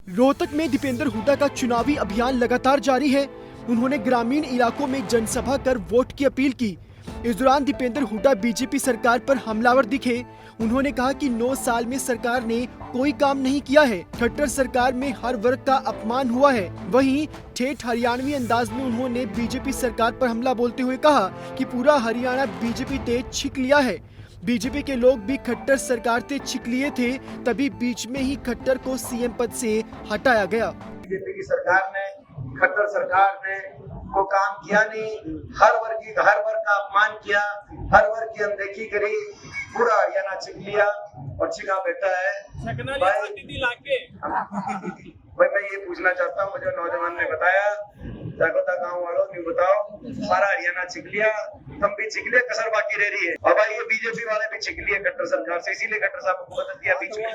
रोहतक में दीपेंद्र हुड्डा का चुनावी अभियान लगातार जारी है। उन्होंने ग्रामीण इलाकों में जनसभा कर वोट की अपील की। इस दौरान दीपेंद्र हुड्डा बीजेपी सरकार पर हमलावर दिखे। उन्होंने कहा कि 9 साल में सरकार ने कोई काम नहीं किया है। खट्टर सरकार में हर वर्ग का अपमान हुआ है। वहीं ठेठ हरियाणवी अंदाज में उन्होंने बीजेपी सरकार पर हमला बोलते हुए कहा कि पूरा हरियाणा बीजेपी ते छिक लिया है। बीजेपी के लोग भी खट्टर सरकार से छिक लिए थे, तभी बीच में ही खट्टर को सीएम पद से हटाया गया। बीजेपी की सरकार ने, खट्टर सरकार ने को काम किया नहीं, हर वर्ग का अपमान किया, हर वर्ग की अनदेखी करी, पूरा हरियाणा छिक लिया और छिका बैठा है। भाई मैं ये पूछना चाहता हूँ, मुझे नौजवान ने बताया, जागोता गाँव वालों ने बताओ, सारा हरियाणा छिक लिया, तुम भी छिक लिए, कसर बाकी रह रही है। और भाई ये बीजेपी वाले भी छिक लिए खट्टर सरकार से, इसीलिए खट्टर साहब को बदल दिया बीच में,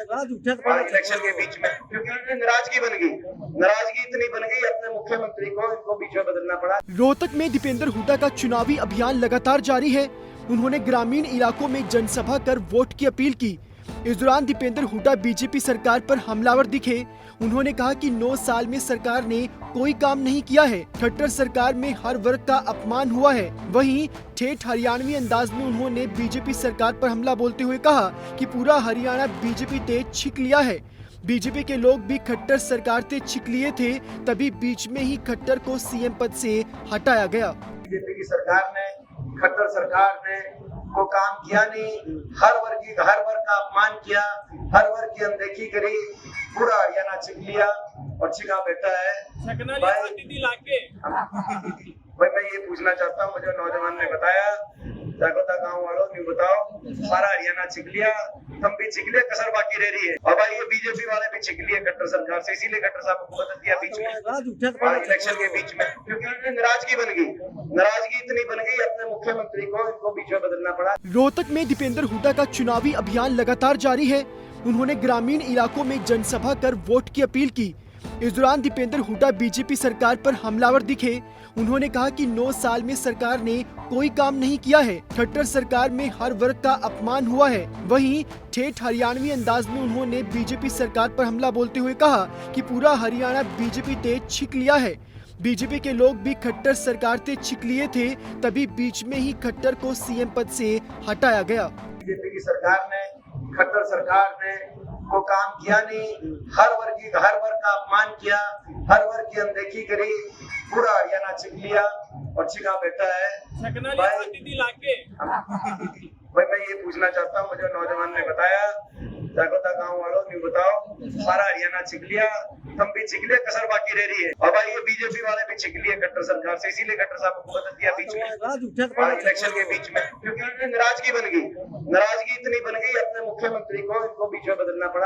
इलेक्शन के बीच में, क्योंकि उन्हें नाराजगी बन गई, नाराजगी इतनी बन गई अपने मुख्यमंत्री को, इनको बीच में बदलना पड़ा। रोहतक में दीपेंद्र हुड्डा का चुनावी अभियान लगातार जारी है। उन्होंने ग्रामीण इलाकों में जनसभा कर वोट की अपील की। इस दौरान दीपेंद्र हुड्डा बीजेपी सरकार पर हमलावर दिखे। उन्होंने कहा कि 9 साल में सरकार ने कोई काम नहीं किया है। खट्टर सरकार में हर वर्ग का अपमान हुआ है। वहीं ठेठ हरियाणवी अंदाज में उन्होंने बीजेपी सरकार पर हमला बोलते हुए कहा कि पूरा हरियाणा बीजेपी ते छिक लिया है। बीजेपी के लोग भी खट्टर सरकार से छिक लिए थे, तभी बीच में ही खट्टर को सीएम पद से हटाया गया। बीजेपी की सरकार ने, खट्टर सरकार ने को काम किया नहीं, हर वर्ग का अपमान किया, हर वर्ग की अनदेखी करी, पूरा हरियाणा छिक लिया और छिका बैठा है। भाई मैं ये पूछना चाहता हूँ, मुझे नौजवान ने बताया, जागोता गाँव वालों ने बताओ, सारा हरियाणा छिक लिया, तुम भी छिक लिए, कसर बाकी रह रही है। और भाई ये बीजेपी वाले भी छिक लिए खट्टर सरकार से, इसीलिए खट्टर साहब को बदल दिया बीच में, इलेक्शन के बीच में, क्योंकि उन्हें नाराजगी बन गई, नाराजगी इतनी बन गई अपने मुख्यमंत्री को, इनको बीच में बदलना पड़ा। रोहतक में दीपेंद्र हुड्डा का चुनावी अभियान लगातार जारी है। उन्होंने ग्रामीण इलाकों में जनसभा कर वोट की अपील की। इस दौरान दीपेंद्र हुड्डा बीजेपी सरकार पर हमलावर दिखे। उन्होंने कहा कि 9 साल में सरकार ने कोई काम नहीं किया है। खट्टर सरकार में हर वर्ग का अपमान हुआ है। वहीं ठेठ हरियाणवी अंदाज में उन्होंने बीजेपी सरकार पर हमला बोलते हुए कहा कि पूरा हरियाणा बीजेपी ते छिक लिया है। बीजेपी के लोग भी खट्टर सरकार से छिक लिए थे, तभी बीच में ही खट्टर को सीएम पद से हटाया गया। बीजेपी की सरकार ने, खट्टर सरकार ने को काम किया नहीं, हर वर्ग का अपमान किया, हर वर्ग की अनदेखी करी, पूरा हरियाणा छिक लिया और छिका बैठा है। भाई मैं ये पूछना चाहता हूँ, मुझे नौजवान ने बताया, जागोता गाँव वालों ने बताओ, सारा हरियाणा छिक लिया, तुम भी छिक लिए, कसर बाकी रह रही है। और भाई ये बीजेपी वाले भी छिक लिए खट्टर सरकार से, इसीलिए खट्टर साहब को बदल दिया बीच में, इलेक्शन के बीच में, क्योंकि उन्हें नाराजगी बन गई, नाराजगी इतनी बन गई अपने मुख्यमंत्री को, इनको बीच में बदलना पड़ा।